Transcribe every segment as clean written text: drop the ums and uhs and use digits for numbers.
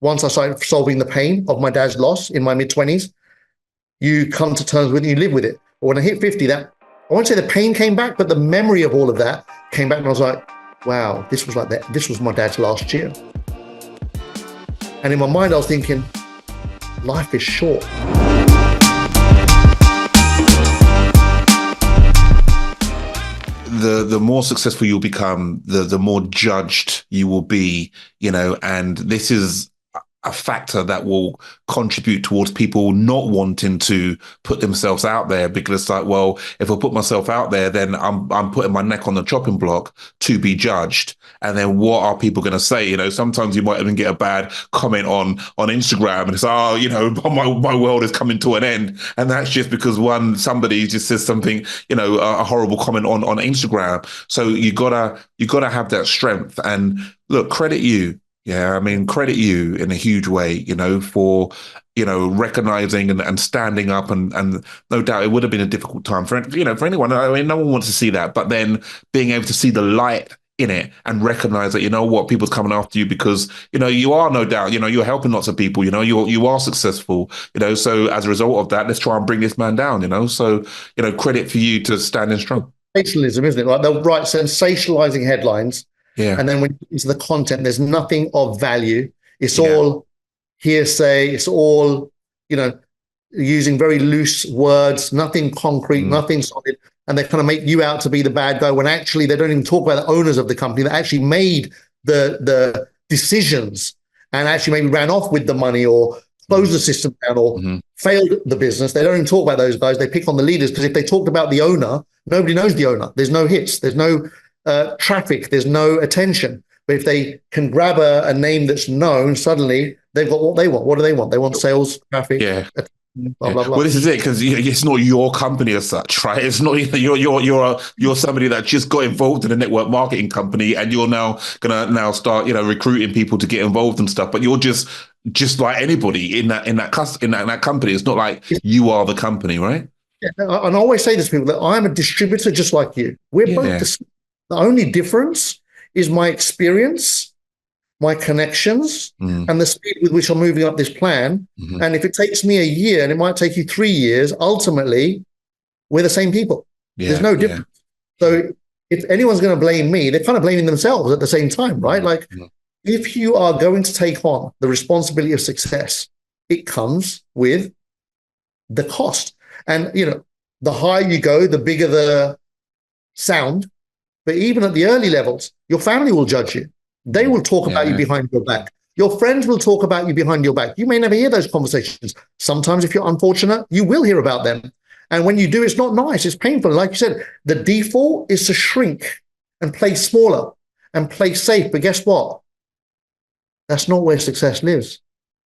once I started solving the pain of my dad's loss in my mid-20s, you come to terms with it, you live with it. But when I hit 50, I won't say the pain came back, but the memory of all of that came back, and I was like, wow, this was like that. This was my dad's last year. And in my mind, I was thinking, life is short. The more successful you'll become, the more judged you will be, and this is a factor that will contribute towards people not wanting to put themselves out there, because it's like, well, if I put myself out there, then I'm putting my neck on the chopping block to be judged. And then what are people going to say? Sometimes you might even get a bad comment on Instagram, and it's, my world is coming to an end. And that's just because somebody just says something, a horrible comment on Instagram. So you gotta have that strength. And look, credit you. Yeah, I mean, credit you in a huge way, for, recognizing and standing up, and no doubt it would have been a difficult time for anyone. I mean, no one wants to see that, but then being able to see the light in it and recognize that, people's coming after you because, you are, no doubt, you're helping lots of people, you are successful, so as a result of that, let's try and bring this man down, so, credit for you to standing strong. Sensationalism, isn't it? Like, they'll write sensationalizing headlines. Yeah. And then when you get into the content, there's nothing of value. It's all hearsay. It's all, using very loose words, nothing concrete, nothing solid. And they kind of make you out to be the bad guy when actually they don't even talk about the owners of the company that actually made the decisions and actually maybe ran off with the money or closed the system down or failed the business. They don't even talk about those guys. They pick on the leaders, because if they talked about the owner, nobody knows the owner. There's no hits. There's no traffic, there's no attention. But if they can grab a name that's known, suddenly they've got what they want. What do they want? They want sales, traffic, blah, blah, blah. Well, this is it, because it's not your company as such, right? It's not you're somebody that just got involved in a network marketing company, and you're now gonna start recruiting people to get involved and stuff. But you're just like anybody in that company. It's not like you are the company, right? Yeah, and I always say this to people that I'm a distributor just like you. We're both the only difference is my experience, my connections, and the speed with which I'm moving up this plan. And if it takes me a year and it might take you 3 years, ultimately, we're the same people. There's no difference. So if anyone's going to blame me, they're kind of blaming themselves at the same time, right? Like, if you are going to take on the responsibility of success, it comes with the cost. And, the higher you go, the bigger the sound. But even at the early levels, your family will judge you. They will talk about you behind your back. Your friends will talk about you behind your back. You may never hear those conversations. Sometimes, if you're unfortunate, you will hear about them. And when you do, it's not nice. It's painful. Like you said, the default is to shrink and play smaller and play safe. But guess what? That's not where success lives.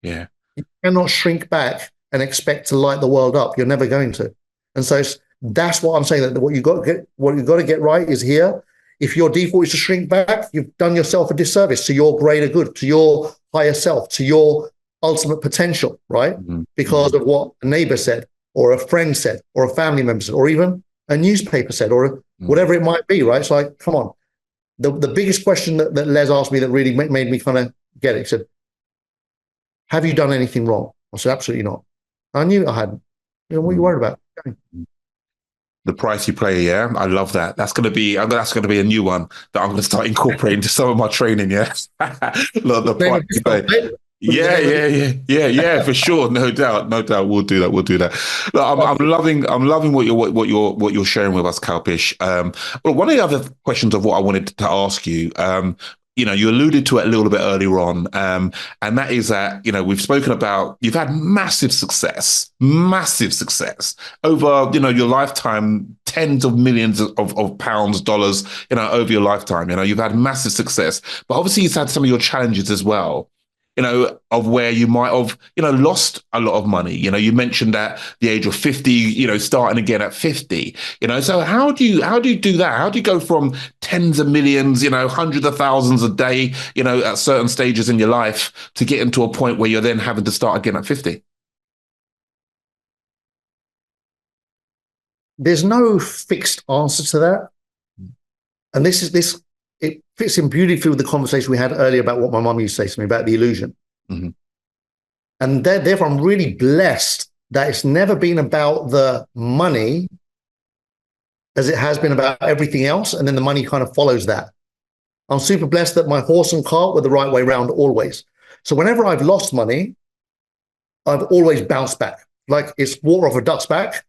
Yeah. You cannot shrink back and expect to light the world up. You're never going to. And so that's what I'm saying, that what you've got to get right is here. If your default is to shrink back, you've done yourself a disservice to your greater good, to your higher self, to your ultimate potential, right? Because of what a neighbor said, or a friend said, or a family member said, or even a newspaper said, or whatever it might be, right? It's like, come on. The biggest question that Les asked me that really made me kind of get it, he said, have you done anything wrong? I said, absolutely not. I knew I hadn't. What are you worried about? Okay. The price you pay, yeah, I love that. That's gonna be a new one that I'm gonna start incorporating to some of my training. Yeah, the price you pay. Yeah, for sure, no doubt. We'll do that. Look, I'm loving what you're sharing with us, Kalpesh. Well, one of the other questions of what I wanted to ask you, you alluded to it a little bit earlier on, and that is that, we've spoken about, you've had massive success over, your lifetime, tens of millions of pounds, dollars, over your lifetime. You've had massive success, but obviously you've had some of your challenges as well. Of where you might have, lost a lot of money. You mentioned at the age of 50, starting again at 50, so how do you do that? How do you go from tens of millions, hundreds of thousands a day, at certain stages in your life to get into a point where you're then having to start again at 50? There's no fixed answer to that. And it fits in beautifully with the conversation we had earlier about what my mum used to say to me about the illusion. Mm-hmm. And therefore, I'm really blessed that it's never been about the money as it has been about everything else. And then the money kind of follows that. I'm super blessed that my horse and cart were the right way around always. So whenever I've lost money, I've always bounced back. Like it's water off a duck's back,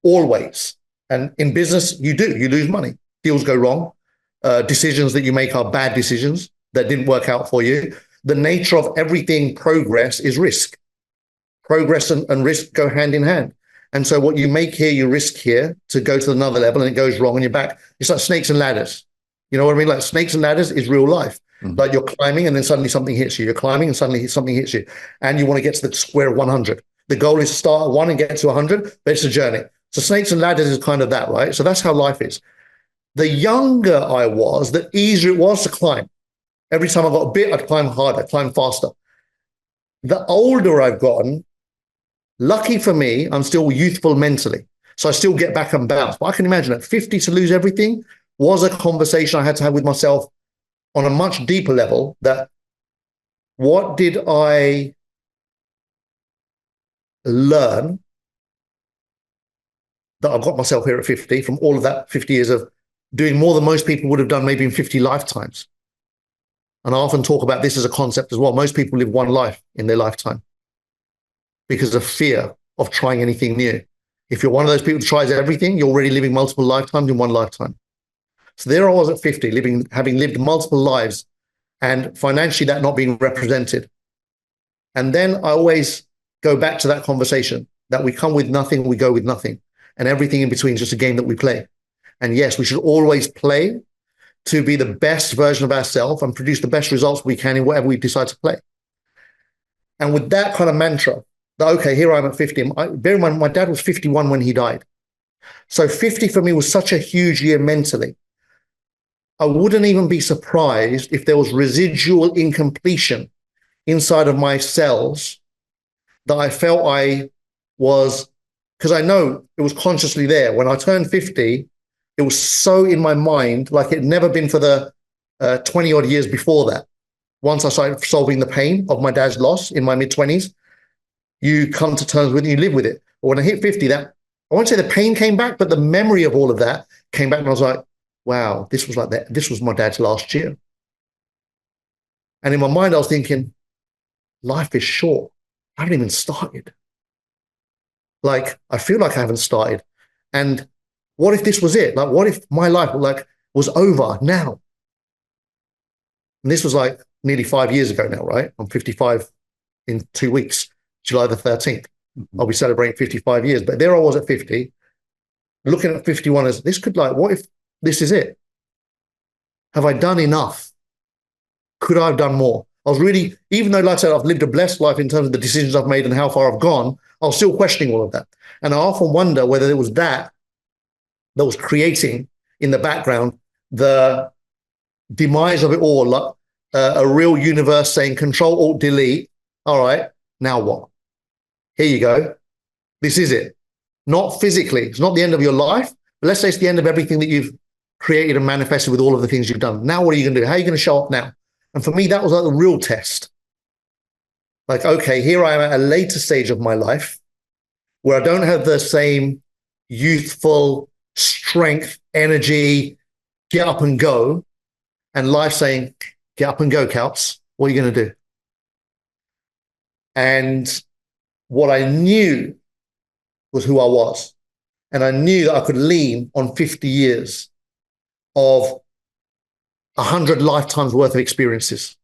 always. And in business, you lose money. Deals go wrong. Decisions that you make are bad decisions that didn't work out for you. The nature of everything progress is risk. Progress and risk go hand in hand. And so what you make here, you risk here to go to another level, and it goes wrong and you're back. It's like snakes and ladders. You know what I mean? Like snakes and ladders is real life. Mm-hmm. Like you're climbing and then suddenly something hits you. You're climbing and suddenly something hits you. And you want to get to the square of 100. The goal is to start at 1 and get to 100, but it's a journey. So snakes and ladders is kind of that, right? So that's how life is. The younger I was, the easier it was to climb. Every time I got a bit, I'd climb harder, climb faster. The older I've gotten, lucky for me, I'm still youthful mentally. So I still get back and bounce. But I can imagine at 50 to lose everything was a conversation I had to have with myself on a much deeper level, that what did I learn that I got myself here at 50 from all of that 50 years of doing more than most people would have done maybe in 50 lifetimes. And I often talk about this as a concept as well. Most people live one life in their lifetime because of fear of trying anything new. If you're one of those people who tries everything, you're already living multiple lifetimes in one lifetime. So there I was at 50, having lived multiple lives, and financially that not being represented. And then I always go back to that conversation that we come with nothing, we go with nothing. And everything in between is just a game that we play. And yes, we should always play to be the best version of ourselves and produce the best results we can in whatever we decide to play. And with that kind of mantra, that, okay, here I am at 50. Bear in mind, my dad was 51 when he died. So 50 for me was such a huge year mentally. I wouldn't even be surprised if there was residual incompletion inside of my cells that I felt I was, because I know it was consciously there. When I turned 50, it was so in my mind, like it had never been for the 20 odd years before that. Once I started solving the pain of my dad's loss in my mid-20s, you come to terms with it, you live with it. But when I hit 50, that, I won't say the pain came back, but the memory of all of that came back, and I was like, wow, this was like that. This was my dad's last year. And in my mind, I was thinking, life is short. I haven't even started. Like, I feel like I haven't started. And what if this was it? Like, what if my life was over now? And this was like nearly 5 years ago now, right? I'm 55 in 2 weeks, July the 13th. I'll be celebrating 55 years. But there I was at 50, looking at 51 as this could, like, what if this is it? Have I done enough? Could I have done more? I was really, even though, like I said, I've lived a blessed life in terms of the decisions I've made and how far I've gone, I was still questioning all of that. And I often wonder whether it was that was creating in the background the demise of it all, like a real universe saying Control, Alt, Delete. All right, now what? Here you go. This is it. Not physically. It's not the end of your life, but let's say it's the end of everything that you've created and manifested with all of the things you've done. Now, what are you going to do? How are you going to show up now? And for me, that was like the real test. Like, okay, here I am at a later stage of my life where I don't have the same youthful strength, energy, get up and go. And life saying, get up and go, Kalps. What are you going to do? And what I knew was who I was. And I knew that I could lean on 50 years of 100 lifetimes worth of experiences,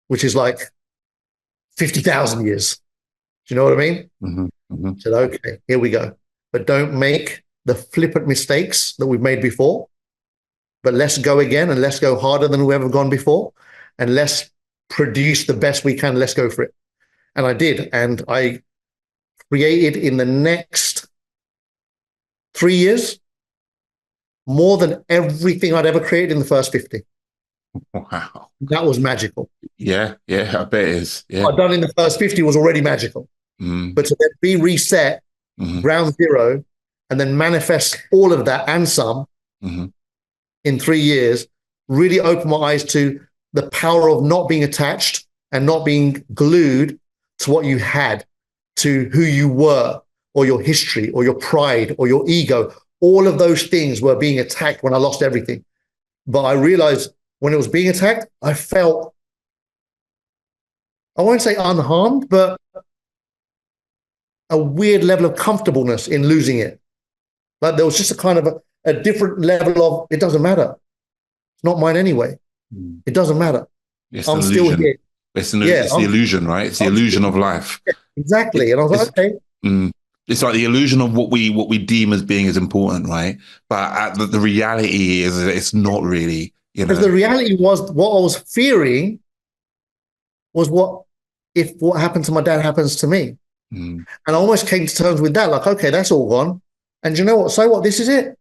which is like 50,000 years. Do you know what I mean? Mm-hmm. Mm-hmm. I said, okay, here we go. But don't make the flippant mistakes that we've made before. But let's go again, and let's go harder than we've ever gone before. And let's produce the best we can. Let's go for it. And I did. And I created in the next 3 years more than everything I'd ever created in the first 50. Wow. That was magical. Yeah, I bet it is. Yeah. What I'd done in the first 50 was already magical. But to then be reset, ground zero, and then manifest all of that and some in 3 years, really opened my eyes to the power of not being attached and not being glued to what you had, to who you were, or your history, or your pride, or your ego. All of those things were being attacked when I lost everything. But I realized when it was being attacked, I felt, I won't say unharmed, but a weird level of comfortableness in losing it. Like there was just a kind of a different level of, it doesn't matter. It's not mine anyway. It doesn't matter. I'm still here. It's the illusion, right? It's the illusion of life. Yeah, exactly. And I was like, okay. It's like the illusion of what we deem as being as important, right? But the reality is it's not really, you know. Because the reality was what I was fearing was what if what happened to my dad happens to me. And I almost came to terms with that, like, okay, that's all gone. And you know what? So what? This is it.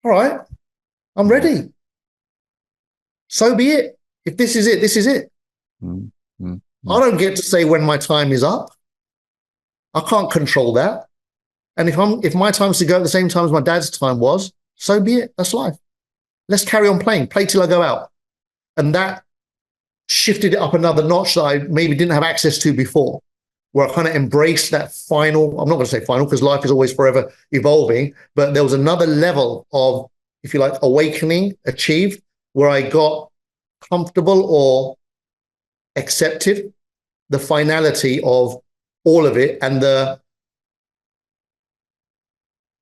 All right. I'm ready. So be it. If this is it, this is it. I don't get to say when my time is up. I can't control that. And if my time is to go at the same time as my dad's time was, so be it. That's life. Let's carry on playing. Play till I go out. And that shifted it up another notch that I maybe didn't have access to before, where I kind of embraced that final, I'm not going to say final because life is always forever evolving, but there was another level of, if you like, awakening achieved where I got comfortable or accepted the finality of all of it and the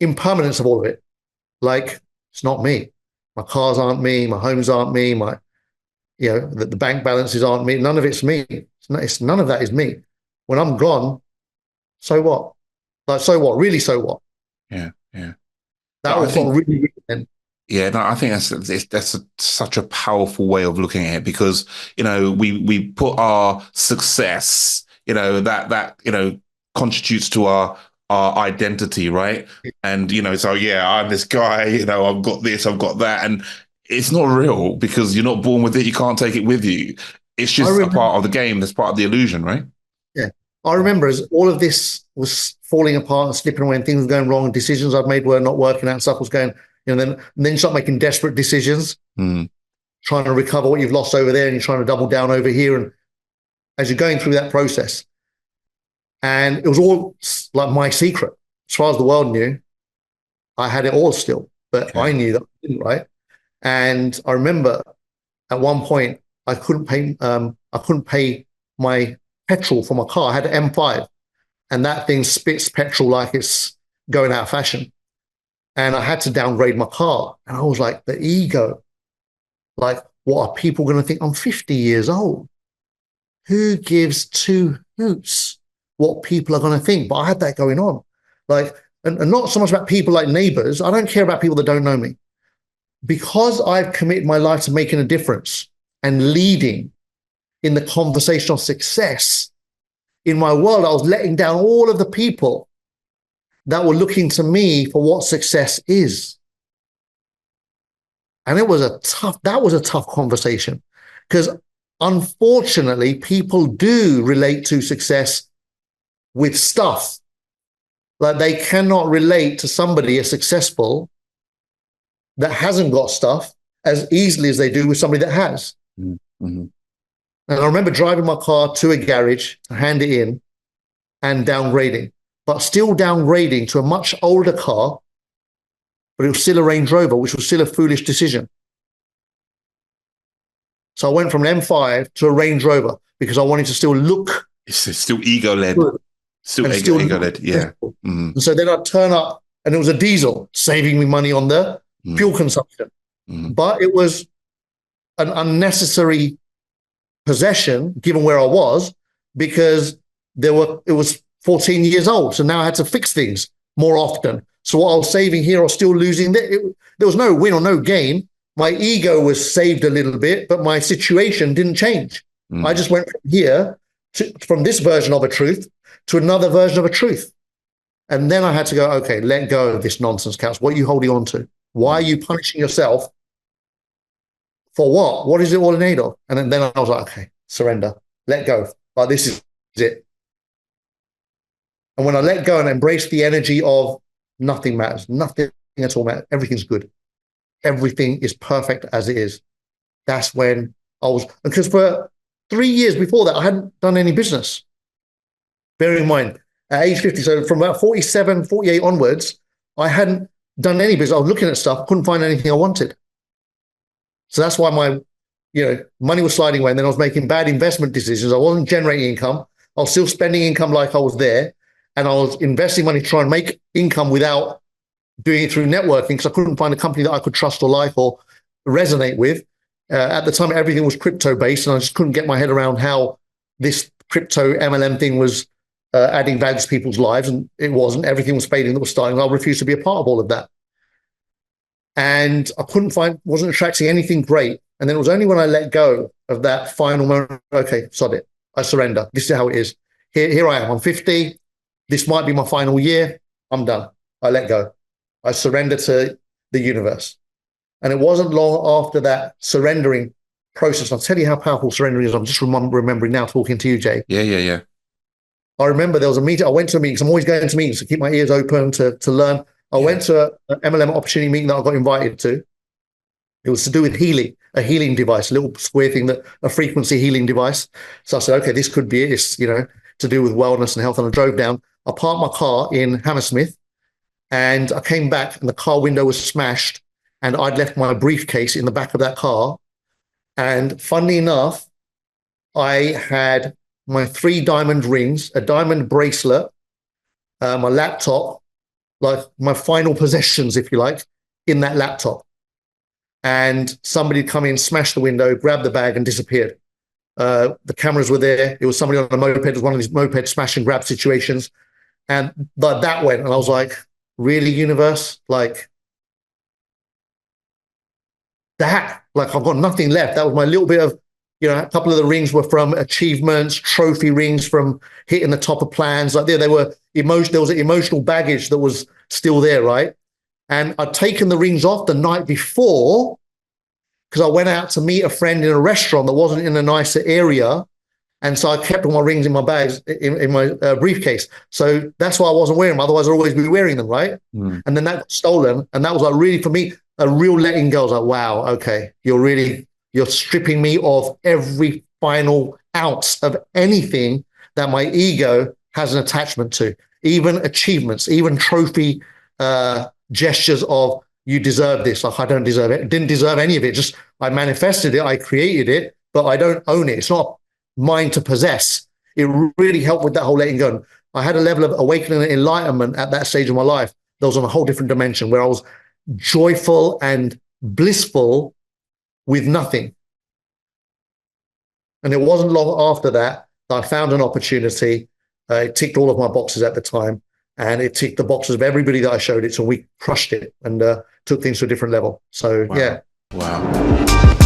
impermanence of all of it. Like, it's not me. My cars aren't me. My homes aren't me. The bank balances aren't me. None of it's me. None of that is me. When I'm gone, so what? Like, so what? Really, so what? Yeah. That was what really meant. Yeah, no, I think that's such a powerful way of looking at it because, you know, we put our success, you know, that contributes to our identity, right? And, you know, so yeah, I'm this guy, you know, I've got this, I've got that. And it's not real because you're not born with it. You can't take it with you. It's just a part of the game. That's part of the illusion, right? Yeah. I remember as all of this was falling apart and slipping away and things were going wrong, decisions I'd made were not working out and stuff was going, you know, then you start making desperate decisions, trying to recover what you've lost over there and you're trying to double down over here. And as you're going through that process, and it was all like my secret. As far as the world knew, I had it all still, but I knew that I didn't, right? And I remember at one point I couldn't pay my petrol for my car. I had an M5 and that thing spits petrol like it's going out of fashion. And I had to downgrade my car. And I was like, the ego, like, what are people going to think? I'm 50 years old. Who gives two hoots what people are going to think? But I had that going on. Like, and not so much about people like neighbors. I don't care about people that don't know me. Because I've committed my life to making a difference and leading in the conversation of success in my world, I was letting down all of the people that were looking to me for what success is. And that was a tough conversation because unfortunately, people do relate to success with stuff. Like they cannot relate to somebody as successful that hasn't got stuff as easily as they do with somebody that has. And I remember driving my car to a garage to hand it in and downgrading, but still downgrading to a much older car, but it was still a Range Rover, which was still a foolish decision. So I went from an M5 to a Range Rover because I wanted to still look. It's still ego-led. Still ego-led, yeah. And so then I'd turn up and it was a diesel, saving me money on the fuel consumption. But it was an unnecessary possession given where I was because it was 14 years old. So now I had to fix things more often. So what I was saving here, I was still losing. There was no win or no gain. My ego was saved a little bit, but my situation didn't change. I just went from this version of a truth to another version of a truth. And then I had to go, okay, let go of this nonsense, Couch. What are you holding on to? Why are you punishing yourself? For what? What is it all in aid of? And then I was like, okay, surrender, let go. Like, this is it. And when I let go and embrace the energy of nothing matters, nothing at all matters, everything's good. Everything is perfect as it is. That's when I was, because for 3 years before that, I hadn't done any business. Bearing in mind, at age 50, so from about 47, 48 onwards, I hadn't done any business. I was looking at stuff, couldn't find anything I wanted. So that's why my, money was sliding away, and then I was making bad investment decisions. I wasn't generating income. I was still spending income like I was there, and I was investing money to try and make income without doing it through networking, because I couldn't find a company that I could trust or like or resonate with. At the time, everything was crypto-based, and I just couldn't get my head around how this crypto MLM thing was adding value to people's lives, and it wasn't. Everything was fading that was starting, and I refused to be a part of all of that. And I wasn't attracting anything great. And then it was only when I let go of that final moment, okay, sod it, I surrender. This is how it is. Here I am, I'm 50. This might be my final year. I'm done. I let go. I surrender to the universe. And it wasn't long after that surrendering process. I'll tell you how powerful surrendering is. I'm just remembering now talking to you, Jay. Yeah. I remember there was a meeting. I went to a meeting, because I'm always going to meetings to keep my ears open to learn. I went to an MLM opportunity meeting that I got invited to. It was to do with healing, a healing device, a little square thing, a frequency healing device. So I said, okay, this could be it. It's, to do with wellness and health. And I drove down. I parked my car in Hammersmith, and I came back, and the car window was smashed, and I'd left my briefcase in the back of that car. And funnily enough, I had my 3 diamond rings, a diamond bracelet, my laptop, like my final possessions, if you like, in that laptop. And somebody had come in, smashed the window, grabbed the bag, and disappeared. The cameras were there. It was somebody on a moped. It was one of these moped smash and grab situations. And that went, and I was like, really, universe? Like that? Like, I've got nothing left. That was my little bit of, a couple of the rings were from achievements, trophy rings from hitting the top of plans. Like there was an emotional baggage that was still there, right? And I'd taken the rings off the night before, because I went out to meet a friend in a restaurant that wasn't in a nicer area. And so I kept all my rings in my bags, in my briefcase. So that's why I wasn't wearing them. Otherwise, I'd always be wearing them, right? And then that got stolen. And that was like really, for me, a real letting go. I was like, wow, okay, you're stripping me of every final ounce of anything that my ego has an attachment to, even achievements, even trophy gestures of, you deserve this. Like, I don't deserve it. Didn't deserve any of it. Just, I manifested it. I created it, but I don't own it. It's not mine to possess. It really helped with that whole letting go. I had a level of awakening and enlightenment at that stage of my life that was on a whole different dimension, where I was joyful and blissful with nothing. And it wasn't long after that I found an opportunity. It ticked all of my boxes at the time, and it ticked the boxes of everybody that I showed it. So we crushed it and took things to a different level. So, wow. Yeah. Wow.